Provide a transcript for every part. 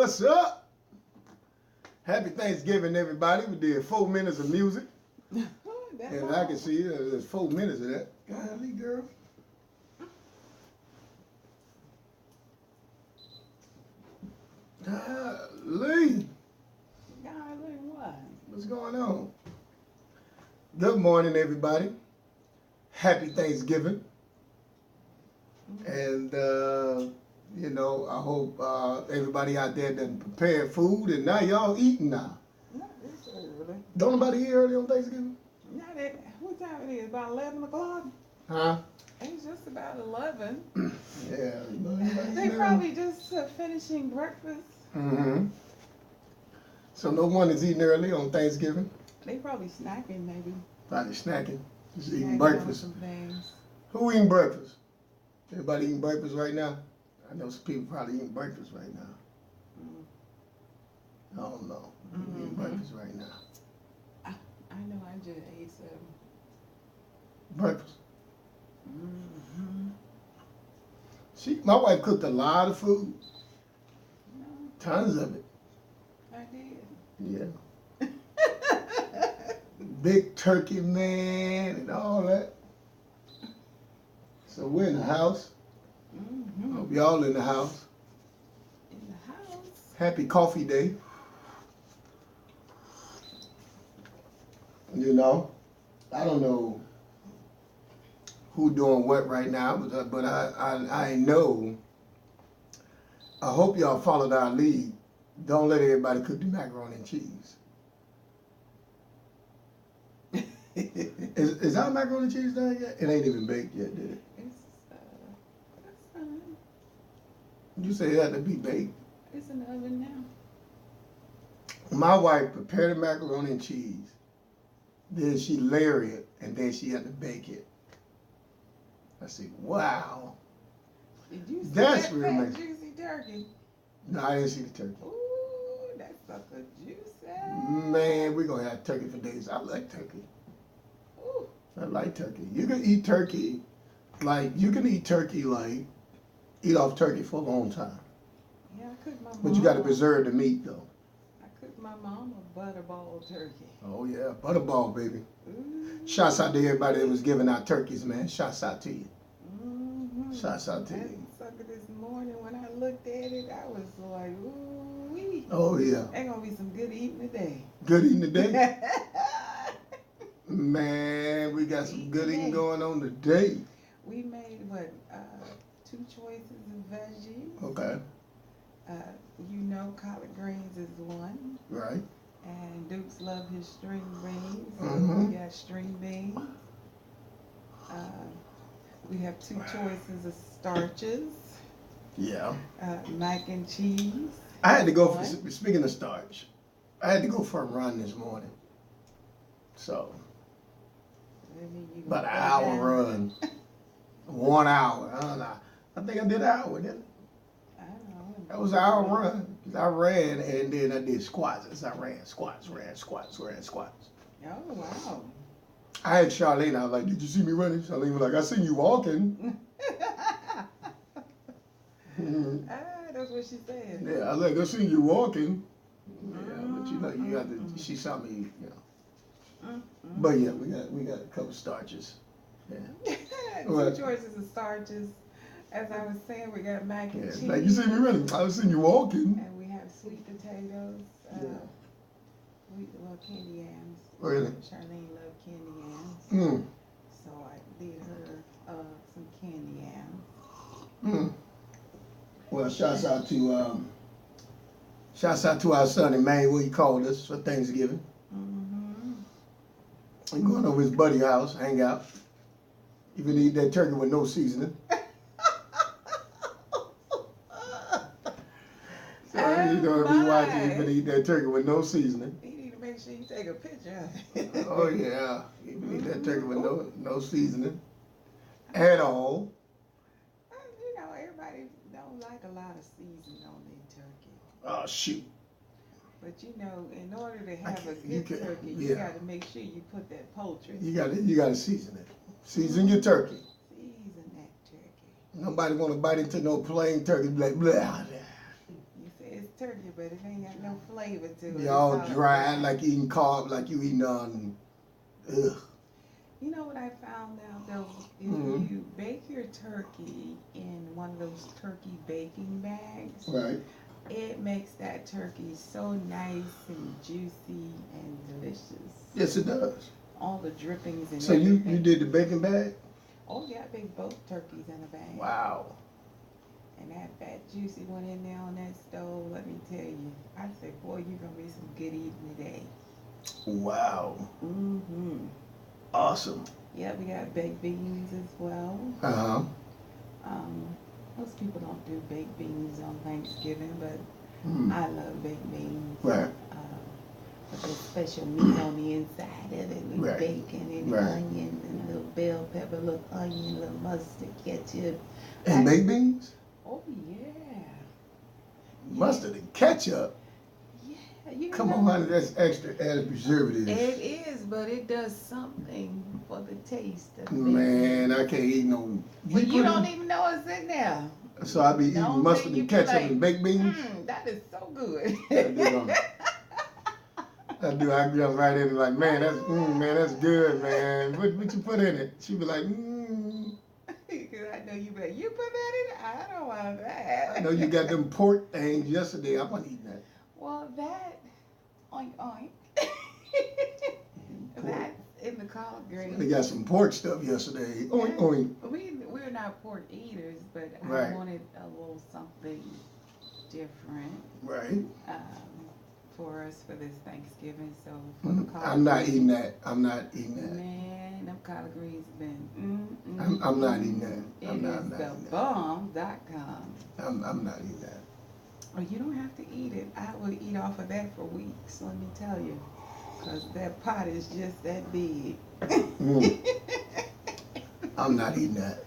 What's up? Happy Thanksgiving, everybody. We did 4 minutes of music. And I can see there's 4 minutes of that. Golly, girl. Golly. Golly, what? What's going on? Good morning, everybody. Happy Thanksgiving. And, you know, I hope everybody out there done prepared food and now y'all eating now. Not this early. Don't nobody eat early on Thanksgiving? Not at, what time it is? About 11 o'clock? Huh? It's just about 11. Yeah. They probably just finishing breakfast. Mm-hmm. So no one is eating early on Thanksgiving? They probably snacking maybe. Probably snacking. Just eating Snacking breakfast. on some things. Who eating breakfast? Everybody eating breakfast right now? I know some people probably eating breakfast right now. I don't know. Who eating breakfast right now? I know I just ate some. Breakfast. My wife cooked a lot of food. No, Tons of it. I did. Yeah. Big turkey, man, and all that. So we're in the house. Hope y'all in the house. In the house. Happy coffee day. You know, I don't know who doing what right now, but I know. I hope y'all followed our lead. Don't let everybody cook the macaroni and cheese. Is our macaroni and cheese done yet? It ain't even baked yet, did it? It's fine. You say it had to be baked. It's in the oven now. My wife prepared the macaroni and cheese. Then she layered it, and then she had to bake it. I said, wow. Did you see That's that real fat, nice. juicy turkey? No, I didn't see the turkey. Ooh, that sucker juicy. Man, we're going to have turkey for days. I like turkey. Ooh. I like turkey. You can eat turkey, eat off turkey for a long time. Yeah, I cooked my mom. But you got to preserve the meat, though. I cooked my mom a butterball turkey. Oh, yeah. Butterball, baby. Ooh. Shouts out to everybody that was giving out turkeys, man. Shouts out to you. Shouts out to That you. sucker this morning, when I looked at it, I was like, ooh-wee. Oh, yeah. There's going to be some good eating today. Good eating today? Man, we got some good eating going on today. We made, 2 choices of veggies. Okay. You know collard greens is one. Right. And Dukes love his string beans. So Mhm. we got string beans. We have 2 choices of starches. Yeah. Mac and cheese. I had to go for, speaking of starch, I had to go for a run this morning. So, about an hour run. 1 hour. I don't know. I think I did an hour, didn't I? I don't know. That was an hour run. I ran and then I did squats. As I ran squats. Oh, wow. I had Charlene. I was like, "Did you see me running?" Charlene was like, "I seen you walking." That's what she said. Yeah, I was like, "I seen you walking." Yeah, but you know, you got to. She saw me, you know. But yeah, we got a couple starches. Yeah. 2 choices of starches. As I was saying, we got mac and cheese. Like you see me running. I seen you walking. And we have sweet potatoes. Candy yams. Really? Charlene loved candy yams. So I did her some candy yams. Well, shouts out to our son Emmanuel. He called us for Thanksgiving. I'm going over his buddy's house, hang out. Even eat that turkey with no seasoning. So you know, if you watching, you better eat that turkey with no seasoning. You need to make sure you take a picture of it. Oh yeah, you can eat that turkey with no seasoning at all. You know, everybody don't like a lot of seasoning on their turkey. Oh shoot. But you know, in order to have a good turkey, you got to make sure you put that poultry. You got to season it. Season your turkey. Season that turkey. Nobody want to bite into no plain turkey. Like blah. You say it's turkey, but it ain't got no flavor to it. Y'all It's all dry, like eating carb, like you eating ugh. You know what I found out though? If Mhm. you bake your turkey in one of those turkey baking bags, Right. it makes that turkey so nice and juicy and delicious. Yes, it does. All the drippings and So everything. you did the bacon bag? Oh yeah, I baked both turkeys in a bag. Wow. And that fat juicy one in there on that stove, let me tell you. I said, boy, you're gonna be some good eating today. Wow. Mm-hmm. Awesome. Yeah, we got baked beans as well. Uh-huh. Most people don't do baked beans on Thanksgiving, but Mm. I love baked beans. Right. With the special meat on the inside of it, with Right. bacon and Right. onions and a little bell pepper, a little onion, a little mustard, ketchup. And baked beans? Oh yeah. Mustard and ketchup? Yeah, you Come know. on, honey, that's extra added preservatives. It is, but it does something for the taste of baked Man, beans. I can't eat no. But you don't put even know it's in there. it- So I be eating Don't mustard think you and be ketchup like, and baked beans? That is so good. I do, don't I? I do. I jump right in and like, man, that's good, man. What you put in it? She be like, Because I know you be like, you put that in it? I don't want that. I know you got them pork things yesterday. I'm not eating that. Well, that, oink, oink. Pork. That's in the collard They greens. got some pork stuff yesterday. Oink, oink. We're not pork eaters, but Right. I wanted a little something different Right. for us for this Thanksgiving. So for the collard I'm not greens, eating that. I'm not eating that. Man, them collard greens been. I'm not eating that. It I'm not is eating the that. bomb.com. I'm not eating that. Oh, you don't have to eat it. I would eat off of that for weeks, let me tell you. Because that pot is just that big. I'm not eating that.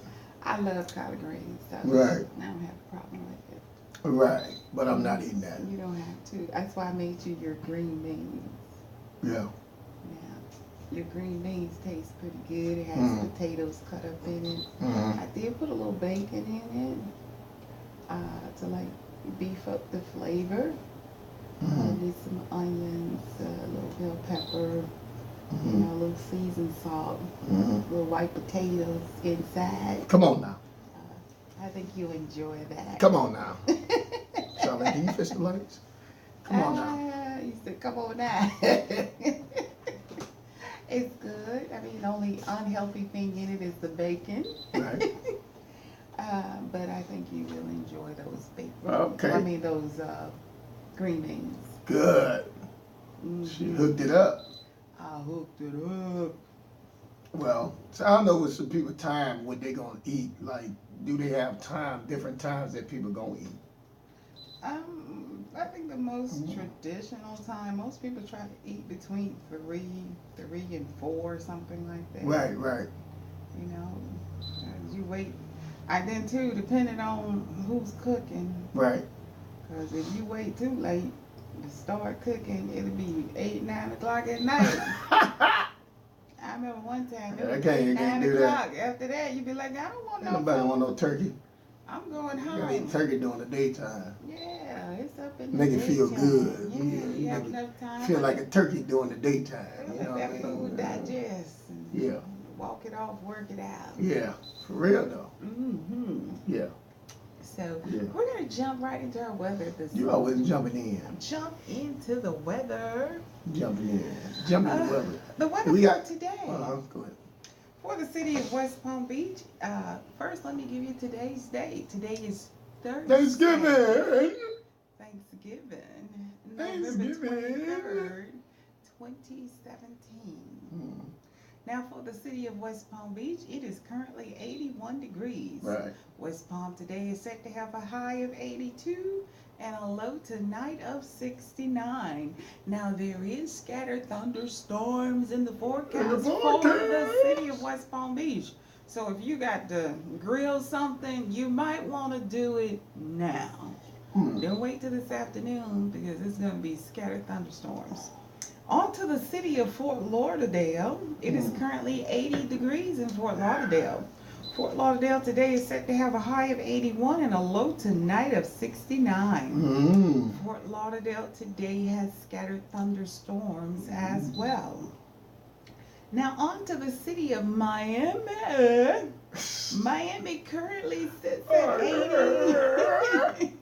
I love collard greens, so Right. I don't have a problem with it. Right. But I'm not eating that. You don't have to. That's why I made you your green beans. Yeah. Now, your green beans taste pretty good. It has potatoes cut up in it. Mm-hmm. I did put a little bacon in it to like beef up the flavor. I did some onions, a little bell pepper, you know, a little seasoned salt, little white potatoes inside. Come on now. I think you'll enjoy that. Come on now. Charlie, can you fish the legs? Come on now. You said, come on now. It's good. I mean, the only unhealthy thing in it is the bacon. Right. But I think you will enjoy those bacon. Okay. I mean, those green beans. Good. She hooked it up. I hooked it up. Well, so I don't know what some people time what they gonna eat. Like, do they have time, different times that people gonna eat? I think the most traditional time, most people try to eat between 3 and 4, something like that. Right, right. You know, you wait. And then too, depending on who's cooking. Right. Because if you wait too late to start cooking, it'll be 8, 9 o'clock at night. I remember one time it was 8, 9 o'clock. After that, you'd be like, I don't want no Nobody food. want no turkey. I'm going You home. gotta eat turkey during the daytime. Yeah, it's up in the Make it feel daytime. good. Yeah, Yeah, you have make it enough time. Feel like a turkey during the daytime. You Let know what I that food mean? digest. And Yeah. walk it off, work it out. Yeah. For real though. Mm-hmm. Yeah. So Yeah. we're gonna jump right into our weather this You always jumping in. Jump into the weather. Jumping in. Jumping in the weather. The weather We for got- today. Go ahead. For the city of West Palm Beach, first let me give you today's date. Today is Thursday. Thanksgiving. Thanksgiving. Thanksgiving. November 23rd, 2017. Now for the city of West Palm Beach, it is currently 81 degrees. Right. West Palm today is set to have a high of 82 and a low tonight of 69. Now there is scattered thunderstorms in the forecast for the city of West Palm Beach. So if you got to grill something, you might want to do it now. Don't wait till this afternoon because it's going to be scattered thunderstorms. On to the city of Fort Lauderdale. It is currently 80 degrees in Fort Lauderdale. Fort Lauderdale today is set to have a high of 81 and a low tonight of 69. Fort Lauderdale today has scattered thunderstorms as well. Now on to the city of Miami. Miami currently sits at 80.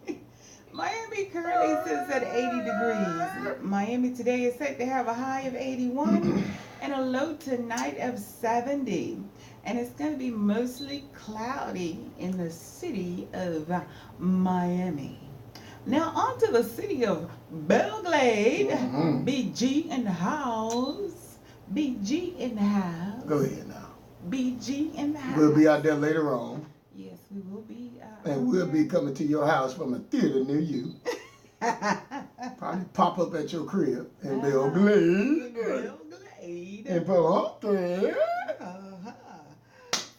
Miami currently sits at 80 degrees. Miami today is set to have a high of 81 and a low tonight of 70. And it's going to be mostly cloudy in the city of Miami. Now on to the city of Belgrade. BG in the house. BG in the house. Go ahead now. BG in the house. We'll be out there later on. Yes, we will be. And we'll be coming to your house from a theater near you. Probably pop up at your crib in Belgrade. Belgrade. In Pahokee.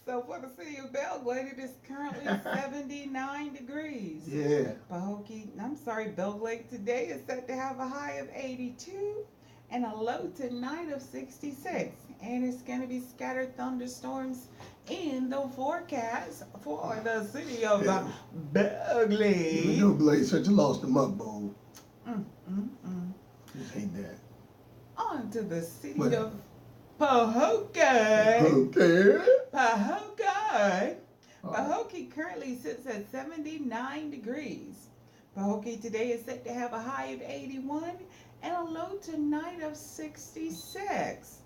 So for the city of Belgrade, it is currently 79 degrees. Yeah. Belgrade today is set to have a high of 82 and a low tonight of 66. And it's going to be scattered thunderstorms in the forecast for the city of Belgrade. No Blade said you lost the mug bowl. Just hate that. On to the city of Pahokee. Okay. Pahokee. Pahokee currently sits at 79 degrees. Pahokee today is set to have a high of 81 and a low tonight of 66.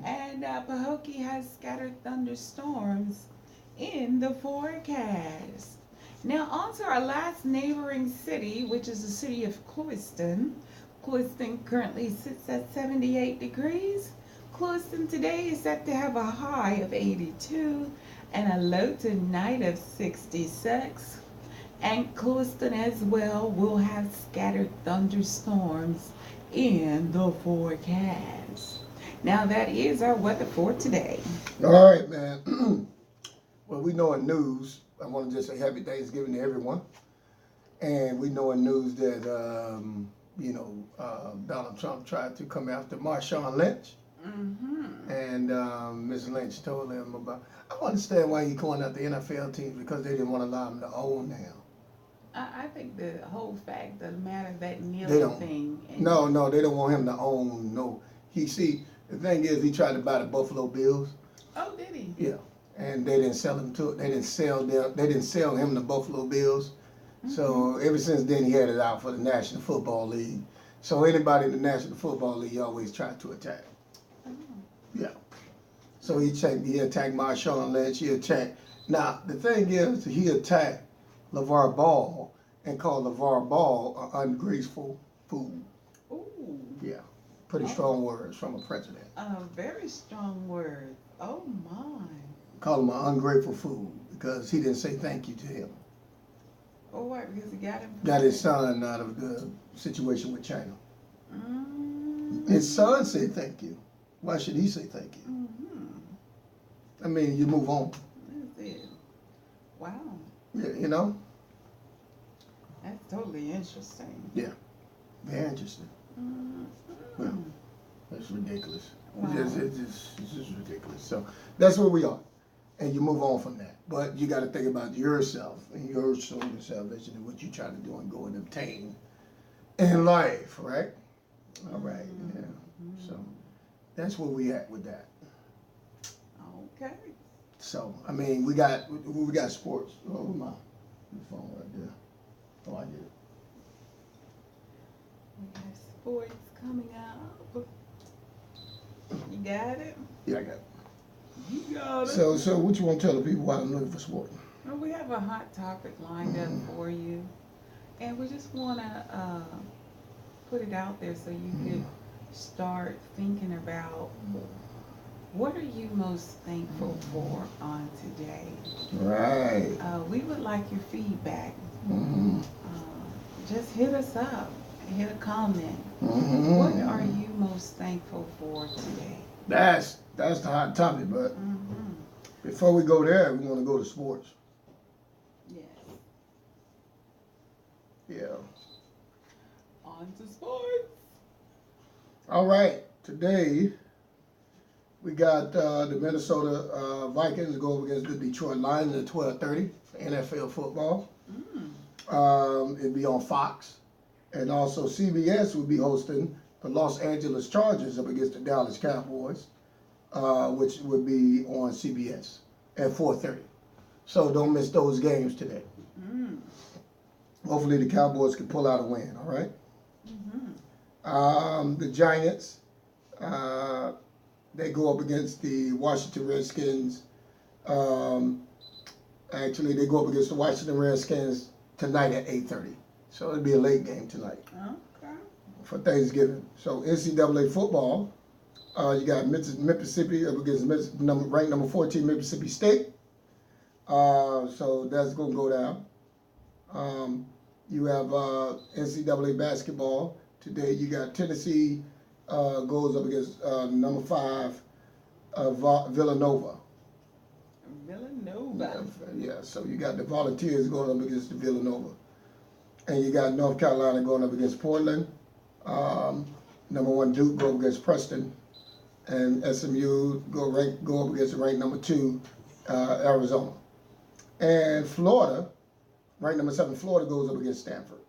And Pahokee has scattered thunderstorms in the forecast. Now on to our last neighboring city, which is the city of Clewiston. Clewiston currently sits at 78 degrees. Clewiston today is set to have a high of 82 and a low tonight of 66. And Clewiston as well will have scattered thunderstorms in the forecast. Now that is our weather for today. All right, man. Well, we know in news, I want to just say happy Thanksgiving to everyone. And we know in news that, Donald Trump tried to come after Marshawn Lynch. And Ms. Lynch told him about, I don't understand why he's going after NFL teams because they didn't want to allow him to own them. I think the whole fact of the matter, that kneeling thing. No, they don't want him to own the thing is he tried to buy the Buffalo Bills. Oh, did he? Yeah. And they didn't sell him they didn't sell him the Buffalo Bills. So ever since then he had it out for the National Football League. So anybody in the National Football League always tried to attack. Yeah. So he attacked Marshawn Lynch. Now, the thing is, he attacked LeVar Ball and called LeVar Ball an ungraceful fool. Ooh. Yeah. Pretty strong words from a president. Very strong words. Oh, my. Called him an ungrateful fool because he didn't say thank you to him. Oh, what? Because he got him? Got his son out of the situation with China. His son said thank you. Why should he say thank you? I mean, you move on. That's it. Wow. Yeah, That's totally interesting. Yeah. Very interesting. Well, that's ridiculous. Wow. It's just ridiculous. So that's where we are. And you move on from that. But you got to think about yourself and your soul and salvation and what you're trying to do and go and obtain in life, right? All right. Yeah. So that's where we at with that. Okay. So, I mean, we got sports. Oh, my phone right there. Oh, I get it. We got sports coming up. You got it? Yeah, I got it. You got it. So what you want to tell the people while I'm looking for sport? Well, we have a hot topic lined up for you. And we just want to put it out there so you could start thinking about what are you most thankful for on today? Right. We would like your feedback. Just hit us up. Hit a comment. What are you most thankful for today? That's the hot topic, but before we go there, we want to go to sports. Yes. Yeah. On to sports. All right. Today, We got the Minnesota Vikings go up against the Detroit Lions at 12:30 for NFL football. It'd be on Fox. And also CBS would be hosting the Los Angeles Chargers up against the Dallas Cowboys, which would be on CBS at 4:30. So don't miss those games today. Hopefully the Cowboys can pull out a win, all right? The Giants, they go up against the Washington Redskins. Actually, they go up against the Washington Redskins tonight at 8:30. So it'll be a late game tonight. Okay. For Thanksgiving. So NCAA football, you got Mississippi up against ranked number 14 Mississippi State. So that's going to go down. You have NCAA basketball. Today you got Tennessee goes up against number 5 Villanova. Villanova. Yeah, so you got the Volunteers going up against the Villanova. And you got North Carolina going up against Portland. Number 1 Duke go up against Preston. And SMU go up against ranked number 2 Arizona. And Florida, ranked number 7 Florida goes up against Stanford.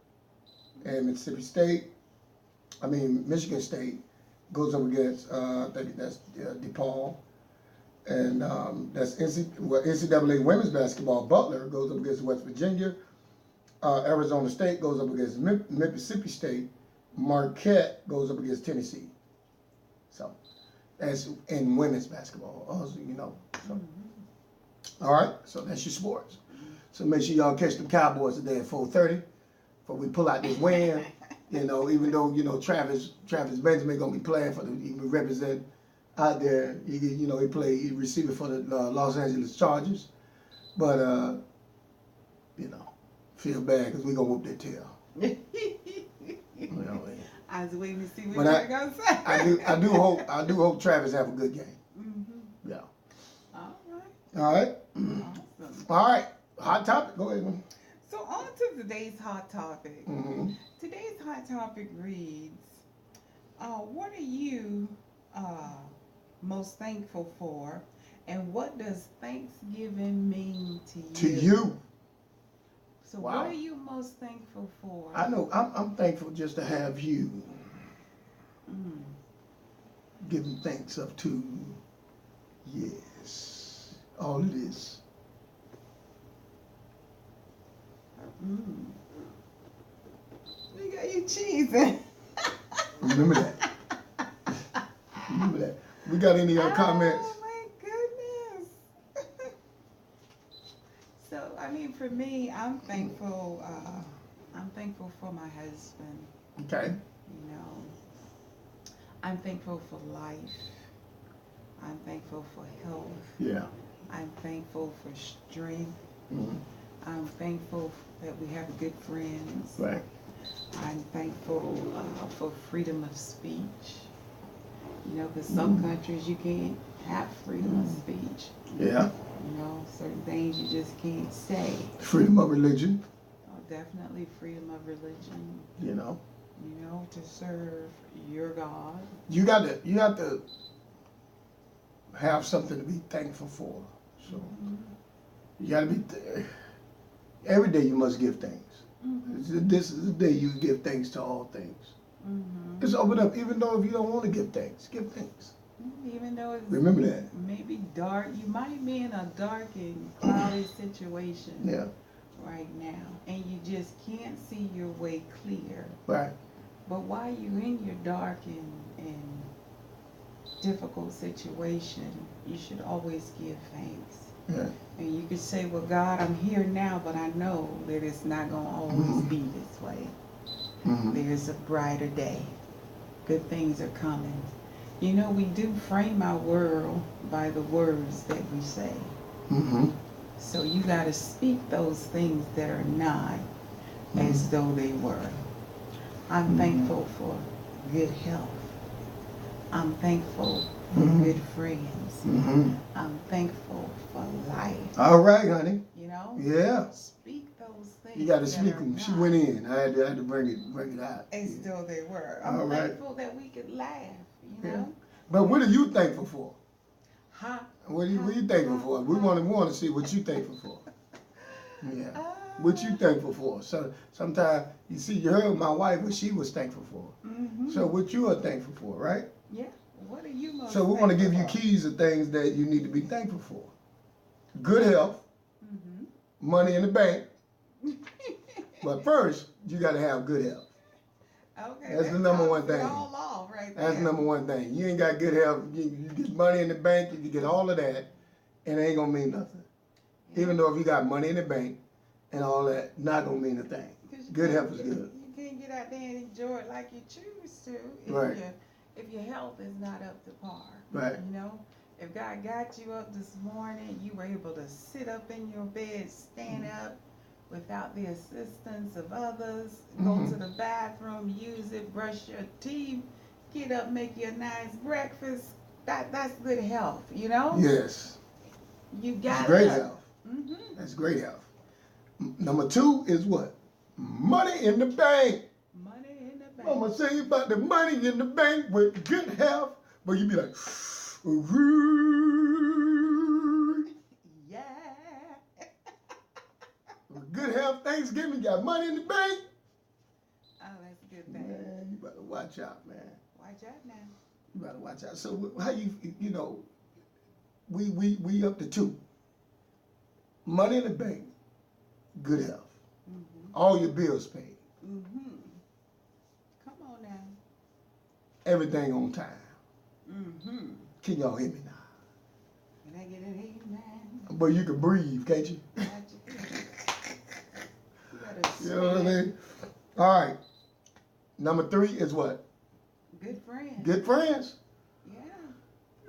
And Michigan State goes up against I think that's DePaul. And that's NCAA women's basketball. Butler goes up against West Virginia. Arizona State goes up against Mississippi State. Marquette goes up against Tennessee. So that's in women's basketball, also, you know. So. All right, so that's your sports. So make sure y'all catch the Cowboys today at 4:30 before we pull out this win. You know, even though, you know, Travis Benjamin gonna be playing for he represent out there. He receiver for the Los Angeles Chargers. But you know, feel bad because we gonna whoop their tail. I was waiting to see what you were gonna say. I do hope Travis have a good game. Yeah. All right. Awesome. All right. Hot topic. Go ahead. So on to today's hot topic. Today's hot topic reads, what are you most thankful for, and what does Thanksgiving mean to you? To you. So what are you most thankful for? I know I'm thankful just to have you. Giving thanks up to, yes, all of this. You got your cheesing. Remember that. Remember that. We got any other comments? Oh my goodness. So for me, I'm thankful. I'm thankful for my husband. Okay. You know, I'm thankful for life. I'm thankful for health. Yeah. I'm thankful for strength. I'm thankful that we have good friends. Right. I'm thankful for freedom of speech. You know, because some countries you can't have freedom of speech. Yeah. You know, certain things you just can't say. Freedom of religion. Oh, definitely freedom of religion. You know. You know, to serve your God. You have to have something to be thankful for. So you got to be. Every day you must give thanks. This is the day you give thanks to all things. Just open up, even though if you don't want to give thanks, give thanks. Even though it's remember that. Maybe dark, you might be in a dark and cloudy situation right now, and you just can't see your way clear. Right. But while you're in your dark and difficult situation, you should always give thanks. Yeah. And you could say, well, God, I'm here now, but I know that it's not going to always be this way. There's a brighter day. Good things are coming. You know, we do frame our world by the words that we say. So you got to speak those things that are not as though they were. I'm thankful for good health. I'm thankful for good friends. I'm thankful for life. All right, honey. You know? Yeah. Speak those things. You got to speak them. She went in. I had to bring it out. As though they were. I'm thankful that we could laugh, you know? But what are you thankful for? What are you thankful for? We want to see what you thankful for. Yeah. What you thankful for? So sometimes you heard my wife what she was thankful for. So what you are thankful for, right? Yeah. What are you most So we want to give you thankful keys of things that you need to be thankful for. Good health, money in the bank. But first, you got to have good health. Okay, That's the number one thing. All off right there. That's the number one thing. You ain't got good health. You get money in the bank, you get all of that, and it ain't going to mean nothing. Yeah. Even though if you got money in the bank and all that, not going to mean a thing. Good health is good. You can't get out there and enjoy it like you choose to if your health is not up to par. Right. You know, if God got you up this morning, you were able to sit up in your bed, stand up without the assistance of others, go to the bathroom, use it, brush your teeth, get up, make you a nice breakfast. That's good health, you know? Yes. You got great health. That's great health. Number 2 is what? Money in the bank. Money in the bank. I'm going to tell you about the money in the bank with good health, but you be like, yeah. With good health, Thanksgiving, got money in the bank. Oh, that's a good thing. Man, you better watch out, man. Watch out now. You better watch out. So how you know, we up to 2. Money in the bank, good health. All your bills paid. Come on now. Everything on time. Can y'all hear me now? Can I get an amen? But you can breathe, can't you? You know what I mean? All right. Number 3 is what? Good friends. Good friends. Yeah.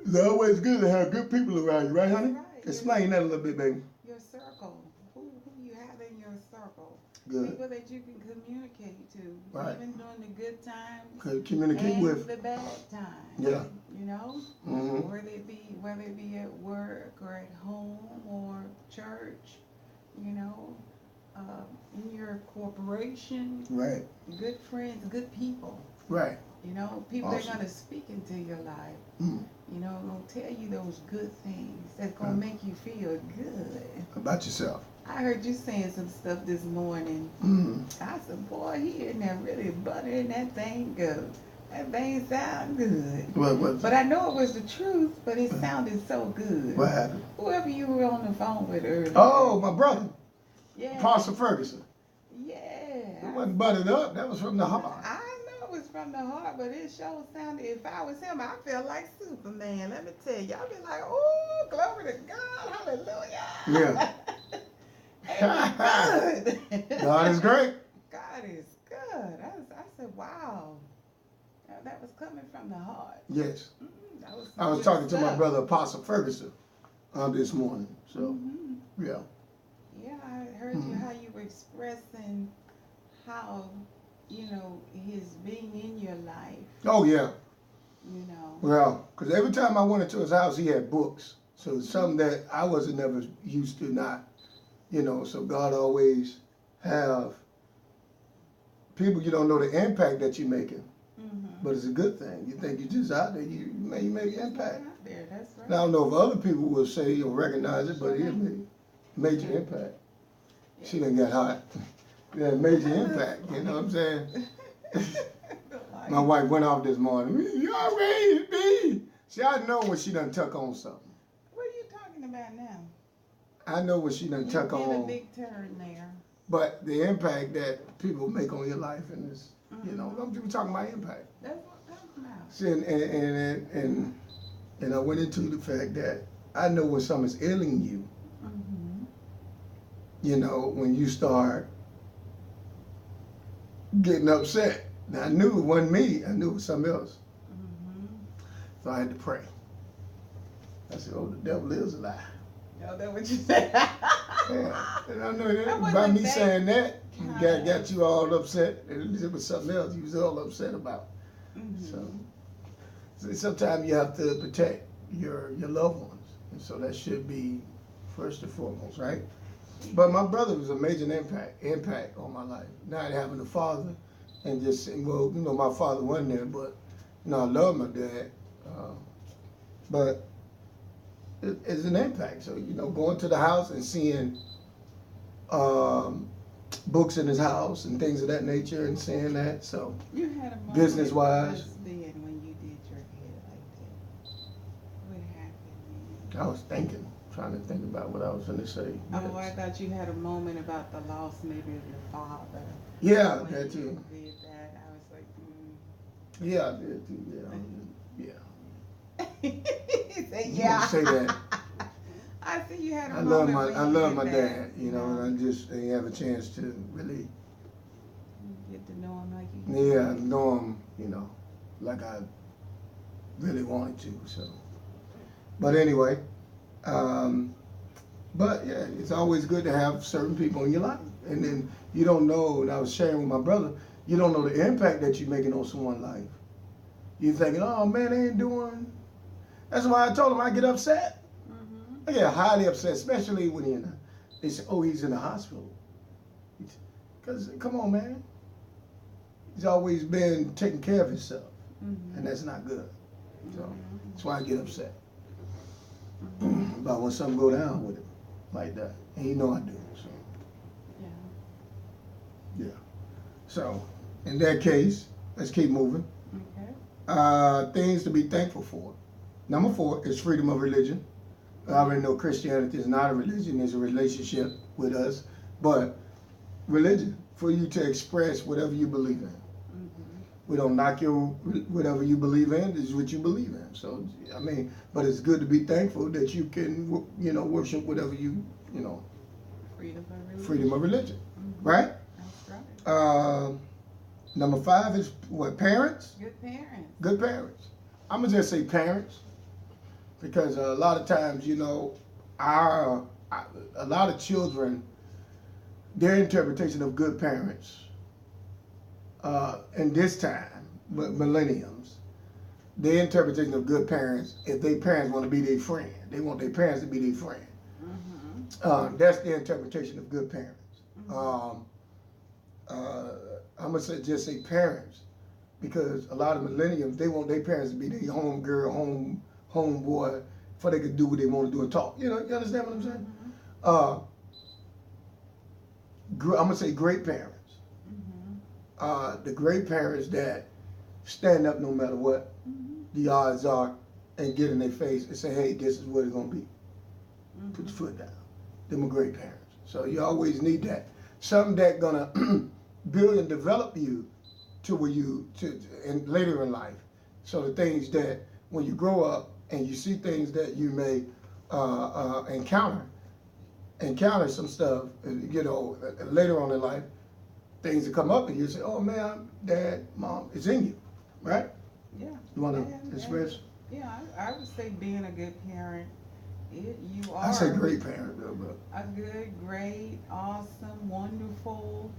It's always good to have good people around you, right, honey? Right. Explain that a little bit, baby. Your circle. Who you have in your circle. Good. People that you can communicate to. Right. Even during the good times. Communicate and with. the bad times. Yeah. You know? Whether it be at work or at home or church, you know, in your corporation. Right. Good friends, good people. Right. You know, people that are going to speak into your life. You know, going to tell you those good things that's going to make you feel good. About yourself. I heard you saying some stuff this morning. I said, boy, he in there really buttering that thing good. That thing sound good. But I know it was the truth, but it sounded so good. What happened? Whoever you were on the phone with earlier. Oh, my brother. Yeah. Apostle Ferguson. Yeah. It wasn't buttered up. That was from the heart. I know it was from the heart, but it sure sounded, if I was him, I felt like Superman. Let me tell you. I'd be like, oh, glory to God. Hallelujah. Yeah. Good. God is great. God is good. I said, wow. Now, that was coming from the heart. Yes. I was talking to my brother Apostle Ferguson this morning. So, yeah. Yeah, I heard you how you were expressing how, you know, his being in your life. Oh, yeah. You know. Well, because every time I went into his house, he had books. So it's something that I wasn't never used to not, you know, so God always have people you don't know the impact that you're making. But it's a good thing. You think you're just out there, you make impact. Out there, that's right. Now, I don't know if other people will say or recognize it, but it made major impact. Yeah. She done got hot. Yeah, major impact, you know what I'm saying? My wife went off this morning. You already be. See, I know when she done tuck on something. What are you talking about now? I know when she done tuck on. You did a big turn there. But the impact that people make on your life, and it's, you know, I'm talking about impact. That's what I'm talking about. See, and I went into the fact that I know when something's ailing you. You know, when you start getting upset. Now, I knew it wasn't me. I knew it was something else. So I had to pray. I said, oh, the devil is a lie. No, that's what you said. Yeah. And I know that by me saying that, got you all upset. It was something else you was all upset about. So sometimes you have to protect your loved ones. And so that should be first and foremost, right? But my brother was a major impact on my life. Not having a father and just saying, well, you know, my father wasn't there, but, you know, I love my dad. But is an impact. So, going to the house and seeing books in his house and things of that nature and seeing that. So, you had a moment business-wise. just then when you did your head like that. What happened then? I was trying to think about what I was going to say. Oh, I thought you had a moment about the loss maybe of your father. Yeah, When that you too. did that, I was like, Yeah, I did too. Yeah. He said, You yeah. want to say that? I see you had a I love moment. my when you did dad, that, and I just didn't have a chance to really, You get to know him like you know him, like I really wanted to. So, but anyway, but yeah, it's always good to have certain people in your life, and then you don't know. And I was sharing with my brother, you don't know the impact that you're making on someone's life. You're thinking, oh man, they ain't doing. That's why I told him I get upset. I get highly upset, especially when they say, oh, he's in the hospital. Because, come on, man. He's always been taking care of himself. And that's not good. So, that's why I get upset. About when something go down with him like that. And I do. So, yeah. So, in that case, let's keep moving. Okay. Things to be thankful for. Number 4 is freedom of religion. I already know Christianity is not a religion, it's a relationship with us. But religion, for you to express whatever you believe in. We don't knock your whatever you believe in, this is what you believe in. So, but it's good to be thankful that you can, worship whatever freedom of religion. Right? That's right. Number 5 is what? Parents? Good parents. Good parents. I'm going to just say parents. Because a lot of times, a lot of children, their interpretation of good parents, in this time, millenniums, their interpretation of good parents, if their parents want to be their friend, they want their parents to be their friend. That's their interpretation of good parents. I'm going to just say parents, because a lot of millenniums, they want their parents to be their home girl, homeboy, before they could do what they want to do and talk. You understand what I'm saying? I'm gonna say great parents. The great parents that stand up no matter what the odds are and get in their face and say, hey, this is what it's gonna be. Put your foot down. Them are great parents. So you always need that. Something that gonna build and develop you to where and later in life. So the things that when you grow up and you see things that you may encounter some stuff, later on in life, things that come up and you say, oh man, dad, mom, it's in you, right? Yeah. You want to express? Yeah, I would say being a good parent, you are. I say great parent though, but. A good, great, awesome, wonderful,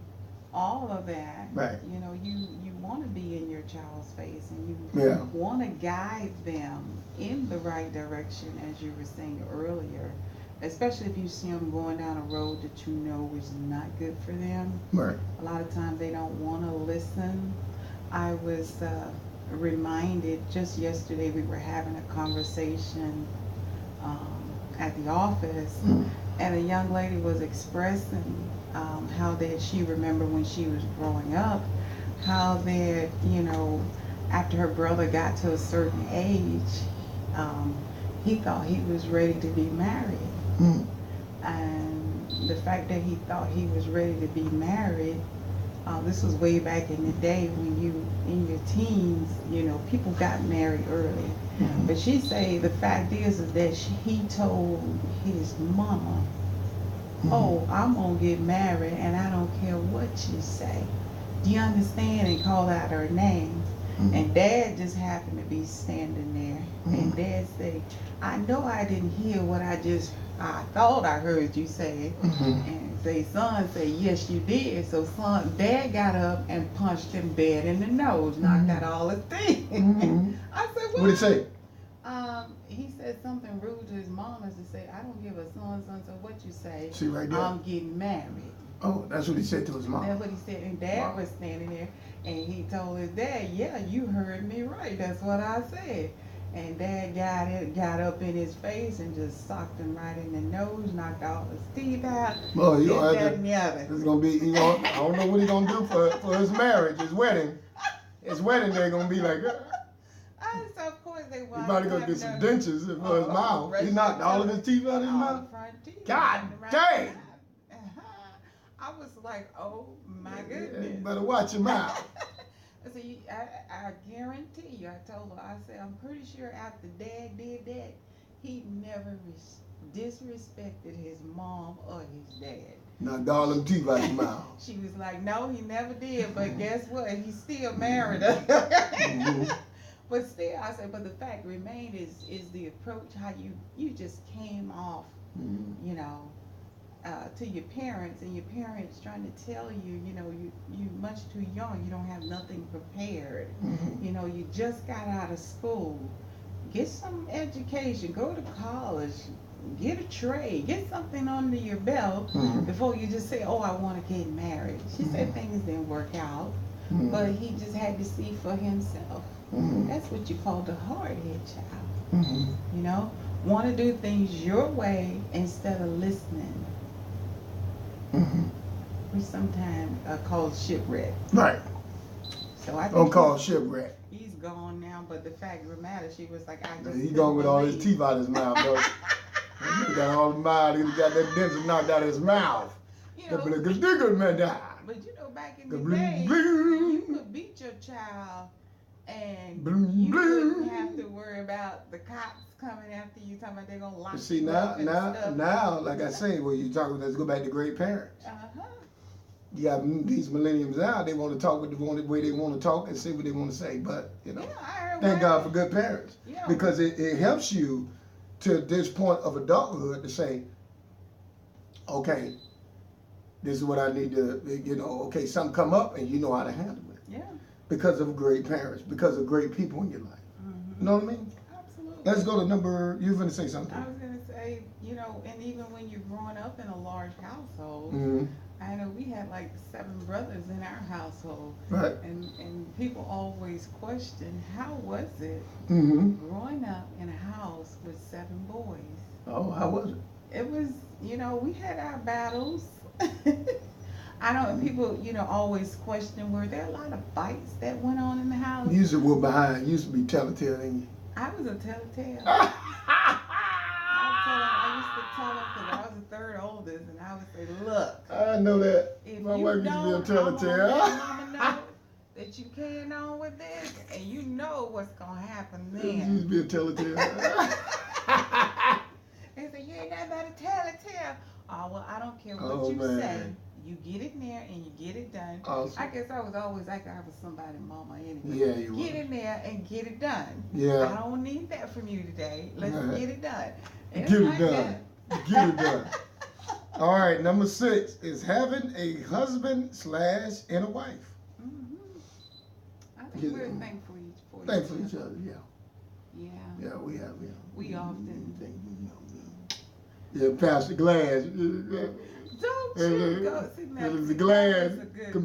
all of that. Right. You want to be in your child's face and you want to guide them in the right direction, as you were saying earlier, especially if you see them going down a road that you know is not good for them. Right. A lot of times they don't want to listen. I was reminded just yesterday, we were having a conversation at the office, and a young lady was expressing how that she remembered when she was growing up, how that, after her brother got to a certain age, he thought he was ready to be married. And the fact that he thought he was ready to be married, this was way back in the day when you, in your teens, people got married early. But she say the fact is that he told his mama, oh, I'm going to get married and I don't care what you say. Do you understand? And call out her name. And Dad just happened to be standing there. And Dad said, I know I didn't hear what I thought I heard you say. And say, son, say, yes, you did. So Dad got up and punched him dead in the nose, knocked out all his teeth. I said, what? What did he say? He said something rude to his mom, as to say, I don't give a son, so what you say? See right there. I'm getting married. Oh, that's what he said to his mom. That's what he said. And Dad was standing there, and he told his dad, yeah, you heard me right. That's what I said. And Dad got up in his face and just socked him right in the nose, knocked all his teeth out. Well, you this, know, that, and the other. it's gonna be. I don't know what he's gonna do for his marriage, his wedding. His wedding day gonna be like. So of course they want. He probably gonna get some dentures for his mouth. He knocked all of his teeth out of his mouth. God dang! I was like, oh my goodness. You better watch your mouth. See, I guarantee you, I told her, I said, I'm pretty sure after Dad did that, he never disrespected his mom or his dad. Knocked all them teeth out his mouth. She was like, no, he never did, but guess what? He still married her. Mm-hmm. But still, I said, but the fact remained is the approach, how you just came off, you know, to your parents, and your parents trying to tell you, you know, you much too young, you don't have nothing prepared. You know, you just got out of school. Get some education, go to college, get a trade, get something under your belt before you just say, oh, I want to get married. She said things didn't work out, but he just had to see for himself. That's what you call the hard-head child. You know, want to do things your way instead of listening. We sometimes call shipwreck. Right. So I think don't call shipwreck. He's gone now, but the fact of the matter, she was like, I just He's gone with all his teeth out of his mouth, though. He got all the mouth, he got that dentist knocked out of his mouth. You know, but you know, back in the day, you could beat your child and you wouldn't have to worry about the cops coming after you, talking about they're gonna lock you up and stuff. now, like I say, well, you talking. Let's go back to great parents. You got these millenniums now. They want to talk with the way they want to talk and say what they want to say. But you know, thank God for good parents, because it helps you to this point of adulthood to say, okay, this is what I need to, you know. Okay, something come up and you know how to handle it. Yeah. Because of great parents, because of great people in your life. You know what I mean? Absolutely. Let's go to number. You were going to say something. I was going to say, you know, and even when you're growing up in a large household, I know we had like 7 brothers in our household. Right. And people always question, how was it growing up in a house with 7 boys? Oh, how was it? It was, you know, we had our battles. I know people, you know, always question, were there a lot of fights that went on in the house? You used to walk behind. You used to be telltale, didn't you? I was a telltale. I used to tell them, because I was the 3rd oldest, and I would say, look. I know that. If My you wife used to be a telltale. Mama know that you carrying on with this, and you know what's going to happen then. You used to be a telltale. They say, you ain't nothing but a telltale. Oh, well, I don't care what you say. You get it in there and you get it done. Awesome. I guess I was always like I was somebody's mama anyway. Yeah, you Get in there and get it done. Yeah. I don't need that from you today. Let's get it done. Get it done. Get it done. All right, number 6 is having a husband / and a wife. I think we're thankful for each other. Yeah. Yeah. Yeah, we have. Yeah. We often. Yeah, Pastor Glass. Don't you go see the Glass. Come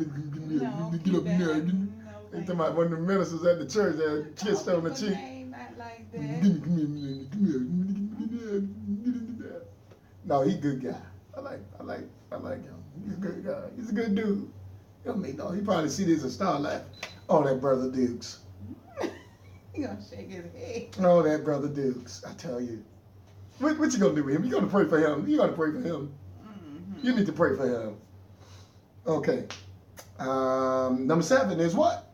get up there. They talking about one of the ministers at the church that kissed on the cheek. Like that. No, he's a good guy. I like him. He's a good guy. He's a good dude. He probably see this as star life. Oh, that brother Dukes. He gonna shake his head. Oh, that brother Dukes. I tell you. What you gonna do with him? You gonna pray for him. You gotta pray for him. You need to pray for him. Okay. Number 7 is what?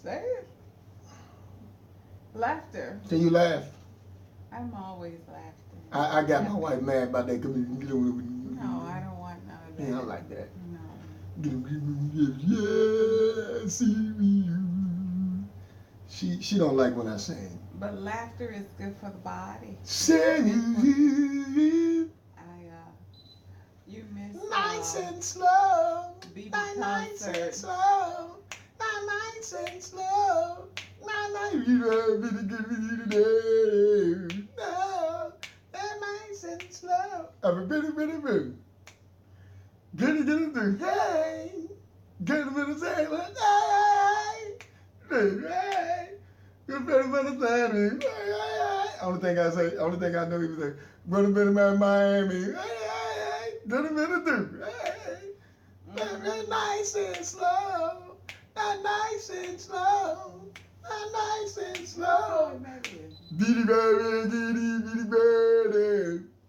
Say it. Laughter. Can you laugh? I'm always laughing. I got my wife mad about that. No, I don't want none of that. Yeah, I like that. No. Yeah, see you. She don't like when I sing. But laughter is good for the body. Sing. You miss nice and slow. Nice and slow. Nice and slow. You have been good with you today. No, nice and slow. I'm a bitty. Get it, hey. Get a bit of say, hey. Hey. Good Brother Miami. Only thing I say, only thing I know he was say, Brother Miami. Brother do. Nice and slow. Not nice and slow. Not nice and slow. Bitty baby.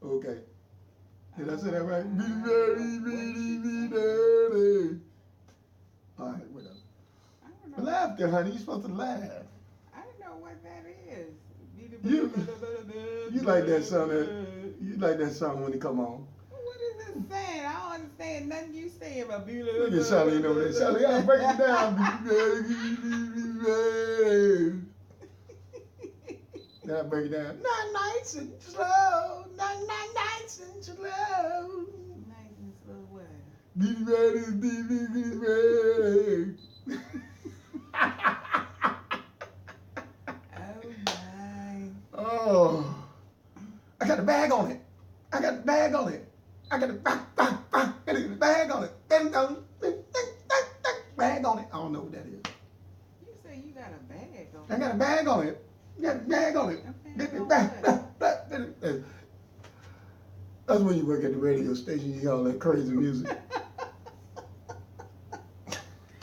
Okay. Did I say that right? Bitty. All right, whatever. Laugh there, honey. You're supposed to laugh. I don't know what that is. You like that song? You like that song when it come on? What is it saying? I don't understand nothing you say about Look at Shelly, you know that. Shelly, I'll break it down. Then I break it down. Not nice and slow. Not nice and slow. Nice and slow what? Be ready. Oh, I got the bag on it. I got the bag on it. I got the bag on it. Bag on it. I don't know what that is. You say you got a bag on it. I got a bag on it. You got a bag on it. That's when you work at the radio station. You hear all that crazy music.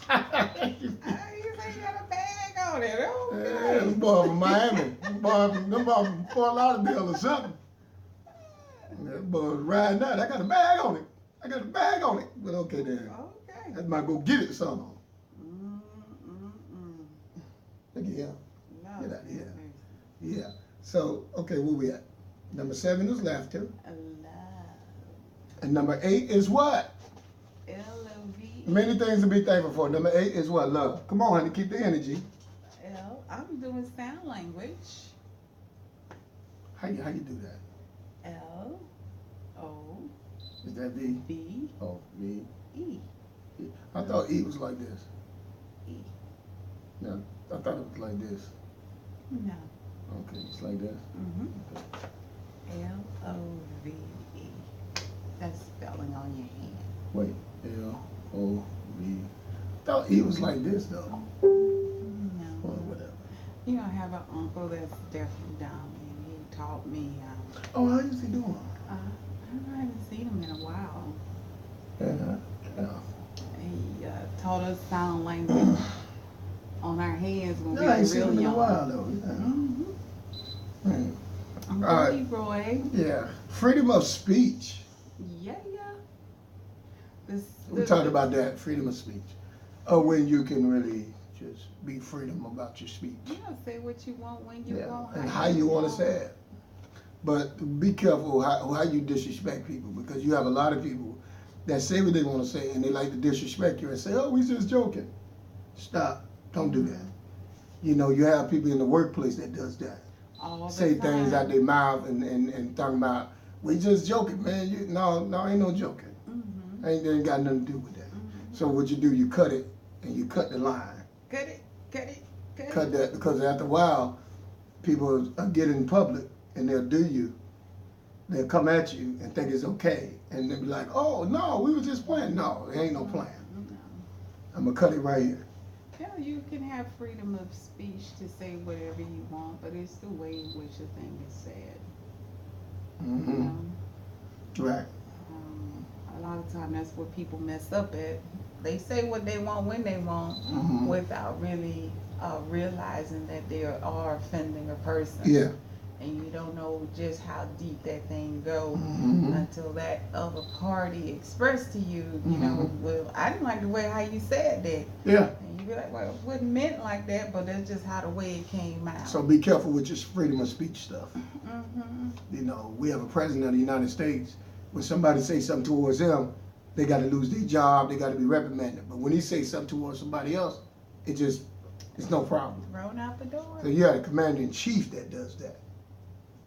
You say you got a bag on it. Okay. Yeah, them boys from Miami. Them boys from Fort Lauderdale or something. That boy's riding out. I got a bag on it. I got a bag on it. But okay then. Okay. That's my go get it song. Look at him. No, Get out of here. Yeah. So, okay, where we at? Number 7 is laughter. Love. And number 8 is what? L-O-V. Many things to be thankful for. Number 8 is what? Love. Come on, honey. Keep the energy. I'm doing sign language. How you do that? L-O. Is that V? B. Oh, V. E. I thought E was like this. E. No, I thought it was like this. No. Okay, it's like this. Okay. L-O-V-E. That's spelling on your hand. Wait, L-O-V. I thought E was like this though. No. Or whatever. You know, I have an uncle that's deaf and dumb, and he taught me. Oh, how is he doing? I haven't seen him in a while. Yeah. He taught us sign language on our hands when we I were ain't seen real him in a young. while though. I'm All right. Roy. Yeah. Freedom of speech. Yeah. We talked about that, freedom of speech. When you can really just be freedom about your speech. Yeah, say what you want when you want. And how you want to say it. But be careful how you disrespect people, because you have a lot of people that say what they want to say and they like to disrespect you and say, oh, we just joking. Stop. Don't do that. You know, you have people in the workplace that does that. Say things out their mouth and talking about, we just joking, man. No, ain't no joking. Ain't got nothing to do with that. So what you do, you cut it and you cut the line. Cut it. Cut that, because after a while, people get in public and they'll do you. They'll come at you and think it's okay. And they'll be like, oh, no, we were just playing. No, there ain't no plan. I'm going to cut it right here. Yeah, you can have freedom of speech to say whatever you want, but it's the way in which a thing is said. You know? Right. A lot of times that's what people mess up at. They say what they want when they want without really realizing that they are offending a person. Yeah. And you don't know just how deep that thing goes until that other party expressed to you, you know, well, I didn't like the way how you said that. Yeah. And you be like, well, it wasn't meant like that, but that's just how the way it came out. So be careful with your freedom of speech stuff. You know, we have a president of the United States. When somebody says something towards him, they got to lose their job, they got to be reprimanded. But when he says something towards somebody else, it's no problem. Thrown out the door. So you have a commander-in-chief that does that.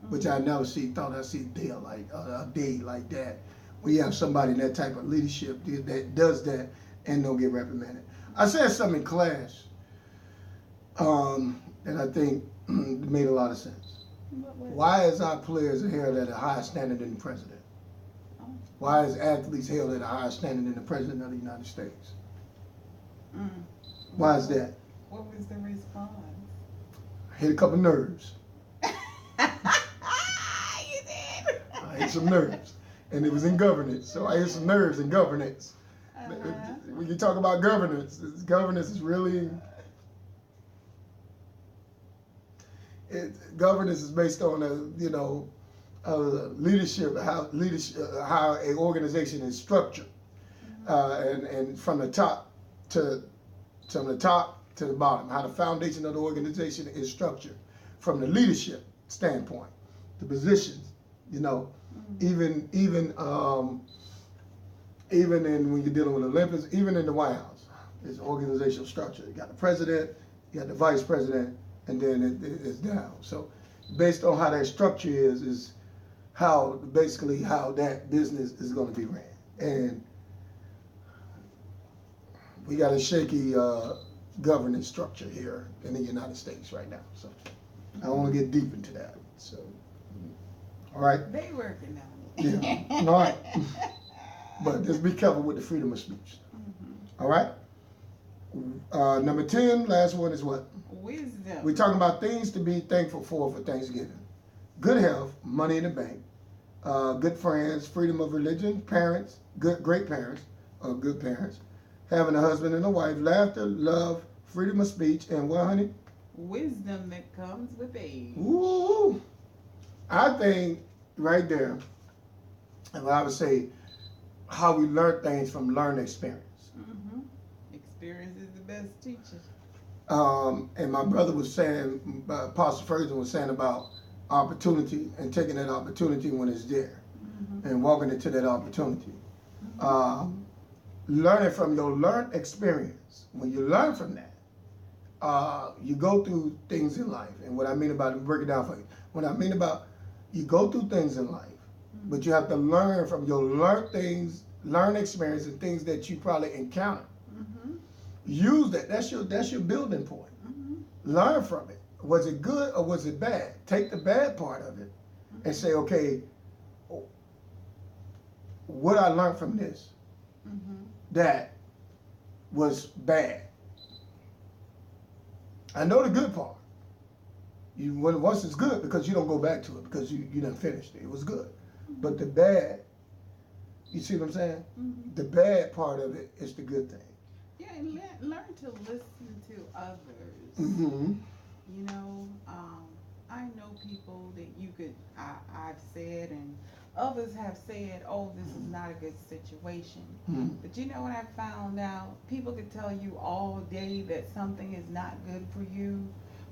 Which I never thought I'd see a day like that, where you have somebody in that type of leadership that does that and don't get reprimanded. I said something in class that I think made a lot of sense. Why is our players held at a higher standard than the president? Why is athletes held at a higher standard than the president of the United States? Why is that? What was the response? hit a couple nerves. You did. I hit some nerves. And it was in governance. So I hit some nerves in governance. When you talk about governance is really, governance is based on leadership, how an organization is structured, and from the top to the bottom, how the foundation of the organization is structured, from the leadership standpoint, the positions, even in when you're dealing with Olympics, even in the White House, it's organizational structure. You got the president, you got the vice president, and then it's down. So based on how that structure is how that business is going to be ran. And we got a shaky governance structure here in the United States right now. So I don't want to get deep into that. So, all right. They working on it. Yeah. All right. But just be careful with the freedom of speech. All right? Number 10, last one is what? Wisdom. We're talking about things to be thankful for Thanksgiving. Good health, money in the bank, good friends, freedom of religion, parents, great parents, or good parents, having a husband and a wife, laughter, love, freedom of speech, and what, honey? Wisdom that comes with age. Ooh. I think right there, and I would say, how we learn things from learned experience. Experience is the best teacher. And my brother was saying, Apostle Ferguson was saying about opportunity and taking that opportunity when it's there and walking into that opportunity. Learning from your learned experience. When you learn from that, you go through things in life. And what I mean about, break it down for you. What I mean about, you go through things in life, but you have to learn from your learned experience and things that you probably encountered. Use that. That's your building point. Learn from it. Was it good or was it bad? Take the bad part of it and say, okay, what I learned from this that was bad. I know the good part. Once it's good, because you don't go back to it because you done finished it. It was good. But the bad, you see what I'm saying? The bad part of it is the good thing. Yeah, and learn to listen to others. I know people that I've said and others have said, oh, this is not a good situation. But you know what I found out? People can tell you all day that something is not good for you.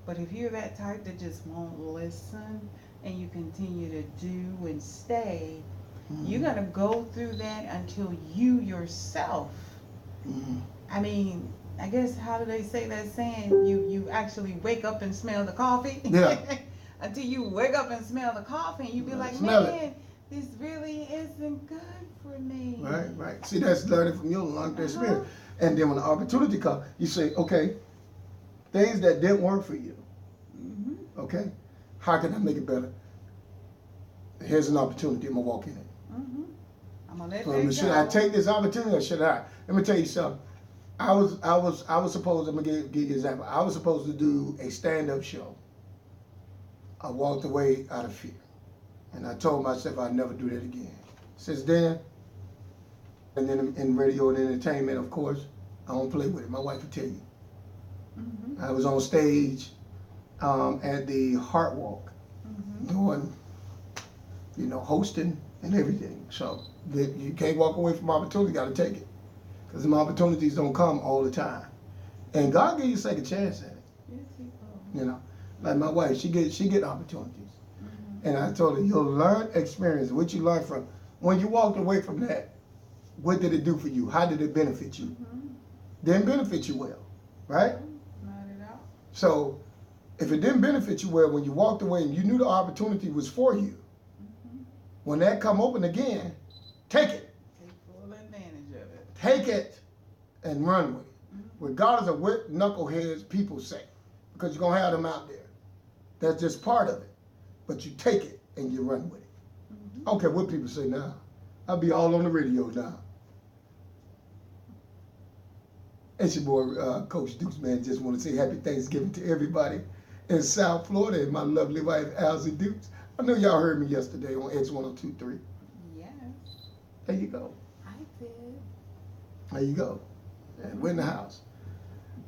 But if you're that type that just won't listen and you continue to do and stay, you're going to go through that until you yourself, I mean, I guess, how do they say that saying? You actually wake up and smell the coffee? Yeah. Until you wake up and smell the coffee and you be like, smell man, it. This really isn't good for me. Right. See, that's learning from your long-term experience. And then when the opportunity comes, you say, okay, things that didn't work for you, okay, how can I make it better? Here's an opportunity. I'm going to walk in it. I'm gonna let So should I take this opportunity or should I? Let me tell you something. I was supposed, I'm gonna give you an example. I was supposed to do a stand-up show. I walked away out of fear. And I told myself I'd never do that again. Since then, and then in radio and entertainment, of course, I don't play with it. My wife will tell you. I was on stage at the Heart Walk, doing, hosting and everything. So you can't walk away from opportunity, you gotta take it. Because them opportunities don't come all the time. And God gives you a second chance at it. Yes, He will. Like my wife, she get opportunities. And I told her, you'll learn experience, what you learn from. When you walked away from that, what did it do for you? How did it benefit you? Didn't benefit you well, right? Not at all. So if it didn't benefit you well when you walked away and you knew the opportunity was for you, when that come open again, take it. Take full advantage of it. Take it and run with it. Regardless of what knuckleheads people say. Because you're going to have them out there. That's just part of it. But you take it and you run with it. I don't care what people say now. I'll be all on the radio now. It's your boy, Coach Dukes, man. Just want to say happy Thanksgiving to everybody. in South Florida, and my lovely wife, Alzie Dukes. I know y'all heard me yesterday on X1023. Yes, There you go. I did. There you go. And we're in the house.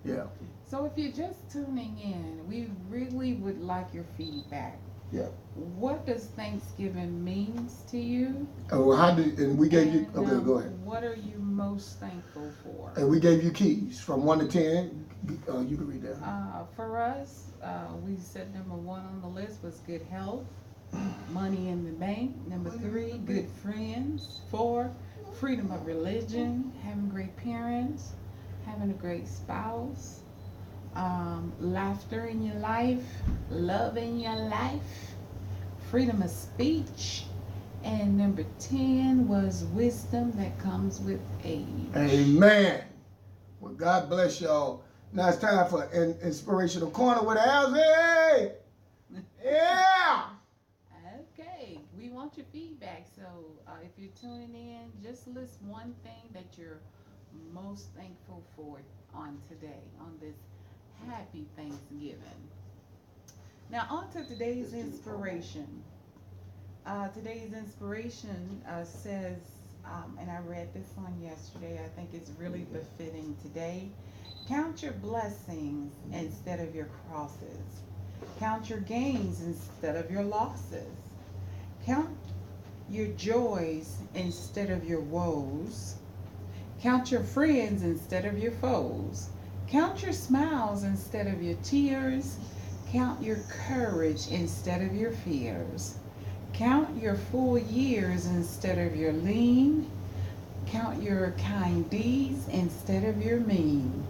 Yeah. So if you're just tuning in, we really would like your feedback. Yeah. What does Thanksgiving means to you? Oh, and we gave you, And, okay, go ahead. What are you most thankful for? And we gave you keys from 1 to 10. You can read that. For us, we said number 1 on the list was good health, money in the bank. Number 3, good friends. 4, freedom of religion, having great parents, having a great spouse, laughter in your life, love in your life, freedom of speech, and number 10 was wisdom that comes with age. Amen. Well, God bless y'all. Now it's time for an inspirational corner with Alzie. Yeah. Okay, we want your feedback. So if you're tuning in, just list one thing that you're most thankful for on today, on this happy Thanksgiving. Now on to today's inspiration. Today's inspiration says, and I read this one yesterday, I think it's really befitting today. Count your blessings instead of your crosses. Count your gains instead of your losses. Count your joys instead of your woes. Count your friends instead of your foes. Count your smiles instead of your tears. Count your courage instead of your fears. Count your full years instead of your lean. Count your kind deeds instead of your mean.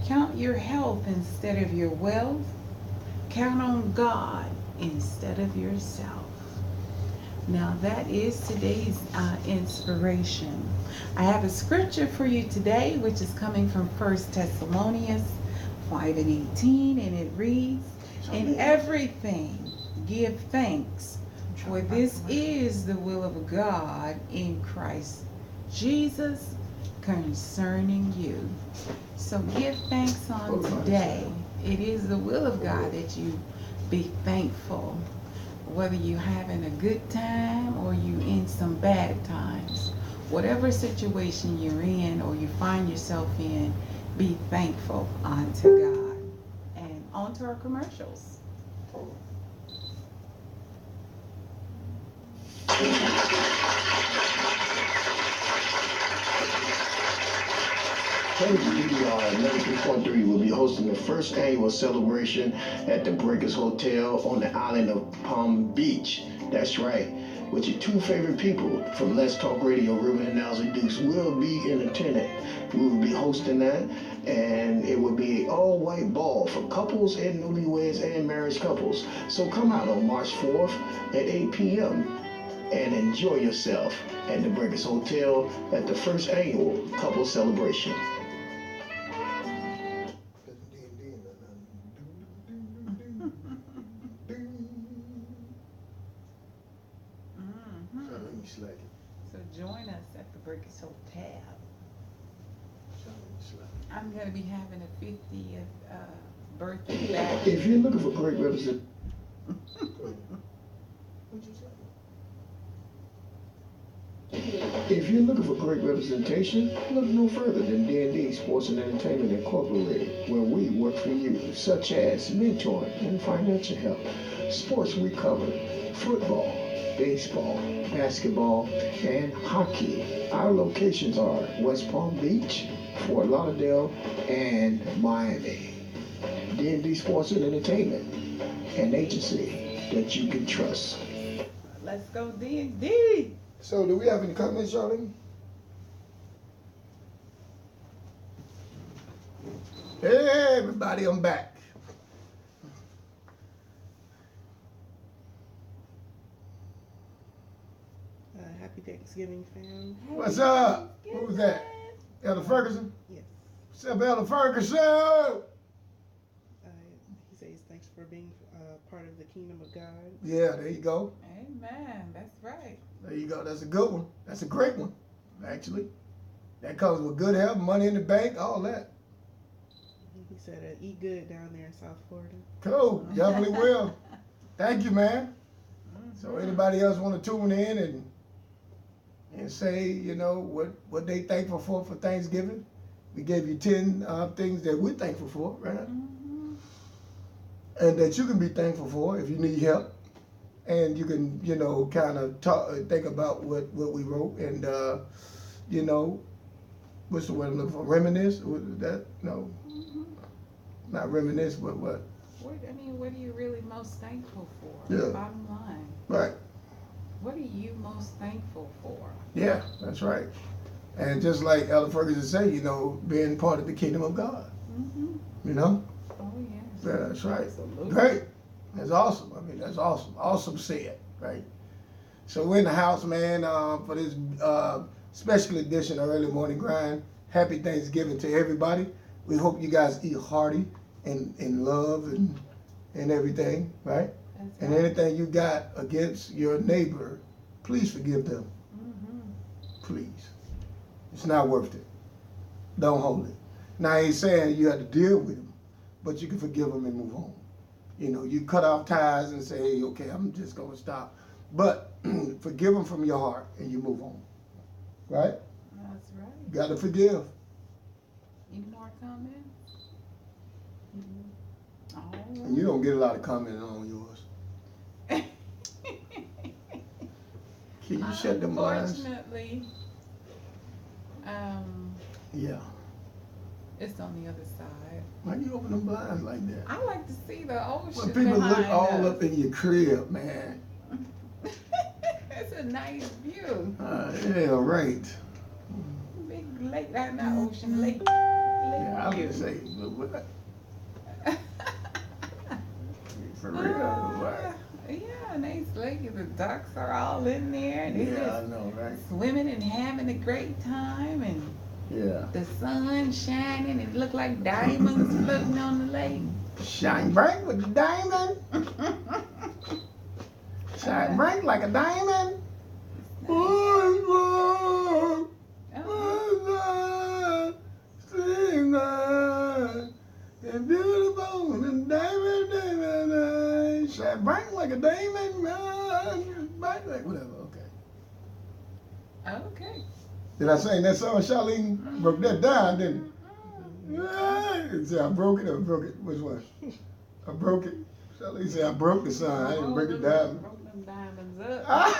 Count your health instead of your wealth. Count on God instead of yourself. Now that is today's inspiration. I have a scripture for you today, which is coming from 1 Thessalonians 5:18, and it reads, "In everything give thanks, for this is the will of God in Christ Jesus concerning you." So give thanks on today. It is the will of God that you be thankful. Whether you're having a good time or you in some bad times, whatever situation you're in or you find yourself in, be thankful unto God. And on to our commercials. KBR 93.3 will be hosting the first annual celebration at the Breakers Hotel on the island of Palm Beach. That's right. With your 2 favorite people from Let's Talk Radio, Ruben and Alzie Dukes, will be in attendance. We will be hosting that, and it will be an all-white ball for couples and newlyweds and married couples. So come out on March 4th at 8 p.m. and enjoy yourself at the Breakers Hotel at the first annual couple celebration. So join us at the Breakers Hotel. I'm going to be having a 50th birthday bash. If you're looking for great representation, look no further than D&D Sports and Entertainment Incorporated, where we work for you, such as mentoring and financial help, sports recovery, football, baseball, basketball, and hockey. Our locations are West Palm Beach, Fort Lauderdale, and Miami. D&D Sports and Entertainment, an agency that you can trust. Let's go D&D. So do we have any comments, Charlene? Hey, everybody, I'm back. Happy Thanksgiving, fam. What's up? Who's that? Elder Ferguson? Yes. What's up, Elder Ferguson? He says thanks for being part of the kingdom of God. Yeah, there you go. Amen. That's right. There you go. That's a good one. That's a great one, actually. That comes with good health, money in the bank, all that. He said eat good down there in South Florida. Cool, definitely will. Thank you, man. So anybody else want to tune in and say, you know, what they thankful for Thanksgiving? We gave you 10 things that we're thankful for, right? And that you can be thankful for if you need help. And you can, you know, kind of think about what we wrote and, you know, what's the word I'm looking for? Reminisce? That? No. Not reminisce, but what? What are you really most thankful for? Yeah. Bottom line. Right. What are you most thankful for? Yeah, that's right. And just like Ella Ferguson said, you know, being part of the kingdom of God. You know? Oh, yes. Yeah, that's right. Absolutely. Great. That's awesome. I mean, that's awesome. Awesome said, right? So we're in the house, man, for this special edition of Early Morning Grind. Happy Thanksgiving to everybody. We hope you guys eat hearty and in love and everything, right? That's And right. anything you got against your neighbor, please forgive them. Please. It's not worth it. Don't hold it. Now, I ain't saying you have to deal with them, but you can forgive them and move on. You know, you cut off ties and say, hey, okay, I'm just going to stop. But forgive them from your heart and you move on. Right? That's right. You got to forgive. Any more comments? Oh. And you don't get a lot of commenting on yours. Can you shut them blinds? Unfortunately, Yeah. it's on the other side. Why you open them blinds like that? I like to see the ocean Well, people behind look all us. up in your crib, man. It's a nice view. Yeah, right. Big lake, not ocean, lake. Yeah, I view. would say, what? For real? Right. Yeah, nice lake. The ducks are all in there. And they Yeah, I just know, right? swimming and having a great time. And Yeah. the sun shining. It looked like diamonds floating on the lake. Shine bright with the diamond. Shine bright like a diamond. Oh. And beautiful and diamond, shine bright like a diamond, bright like whatever. Okay. Okay. Did I sing that song? Charlene broke that down, didn't it? See, I broke it or broke it? Which one? I broke it. Charlene said I broke the song. I didn't break it down. Broke them diamonds up.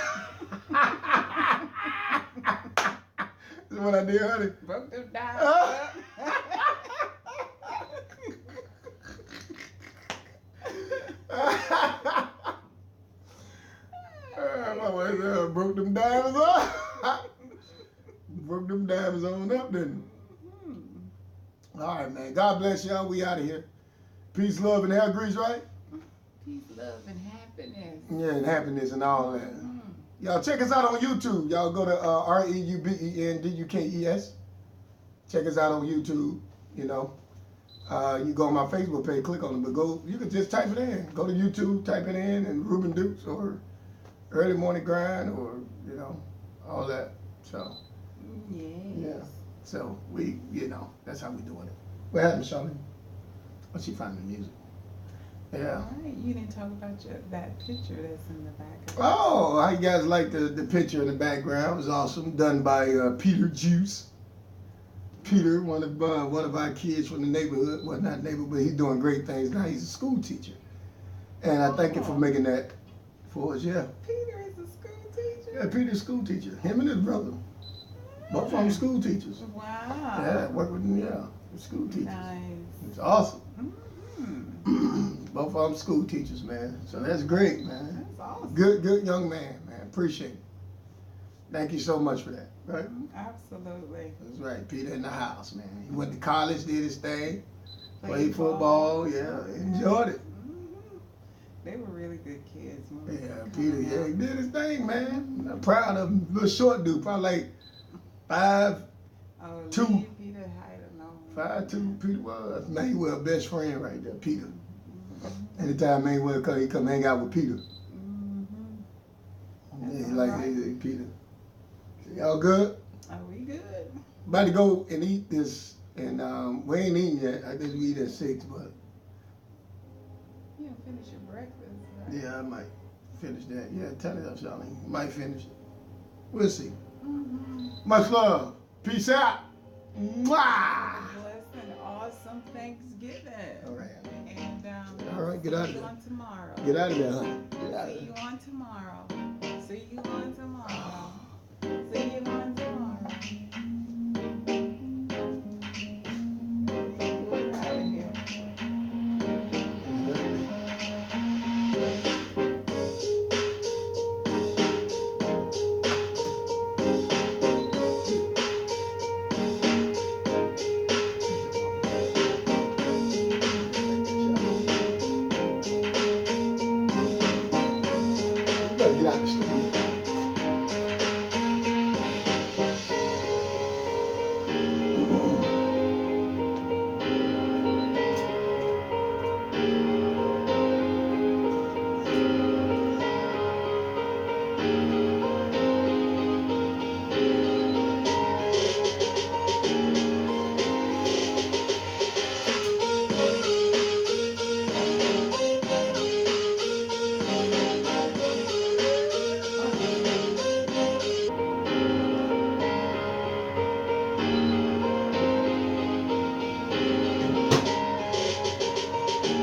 Is what I did, honey? Broke them diamonds up. Broke them diamonds up. Broke them diamonds on up, didn't it? All right, man. God bless y'all. We out of here. Peace, love, and hair grease, right? Peace, love, and happiness. Yeah, and happiness and all that. Y'all check us out on YouTube. Y'all go to REUBENDUKES. Check us out on YouTube. You know, you go on my Facebook page, click on it, but go. You can just type it in. Go to YouTube, type it in, and Ruben Dukes or Early Morning Grind or you know all that. So yeah. So we, you know, that's how we doing it. What happened, Charlene? Oh, she finding the music. Yeah. All right, you didn't talk about that picture that's in the back of Oh, how you guys like the picture in the background? It was awesome. Done by Peter Juice. Peter, one of our kids from the neighborhood. Well, not neighborhood, but he's doing great things now. He's a school teacher. And I thank him for making that for us, yeah. Peter is a school teacher? Yeah, Peter's a school teacher. Him and his brother. Both of them school teachers. Wow. Yeah, work with them, yeah. School teachers. Nice. It's awesome. Mm-hmm. Both of them school teachers, man. So that's great, man. That's awesome. Good young man, man. Appreciate it. Thank you so much for that, right? Absolutely. That's right. Peter in the house, man. He went to college, did his thing, played Played football, yeah, enjoyed it. Mm-hmm. They were really good kids. When we Yeah, were Peter, coming yeah, up. he did his thing, man. I'm proud of him. Little short dude, probably like 5'2". Oh, Two. me and Peter, I don't know. 5'2", Peter was. Mayweather best friend right there, Peter. Anytime Mayweather come, he come hang out with Peter. Mm-hmm. Yeah, he like Peter. Y'all good? Are we good? About to go and eat this And we ain't eating yet. I guess we eat at 6, but You don't finish your breakfast, right? yeah, I might finish that. Yeah, tell it up, Charlene. Might finish it. We'll see. Much love. Peace out. Mwah! Blessed and awesome Thanksgiving. All right. And All right, get out of see you there. on tomorrow. Get out of there, honey. Get out of See there. you on tomorrow. See you on tomorrow. See you on tomorrow. We're out of here. You gotta get out the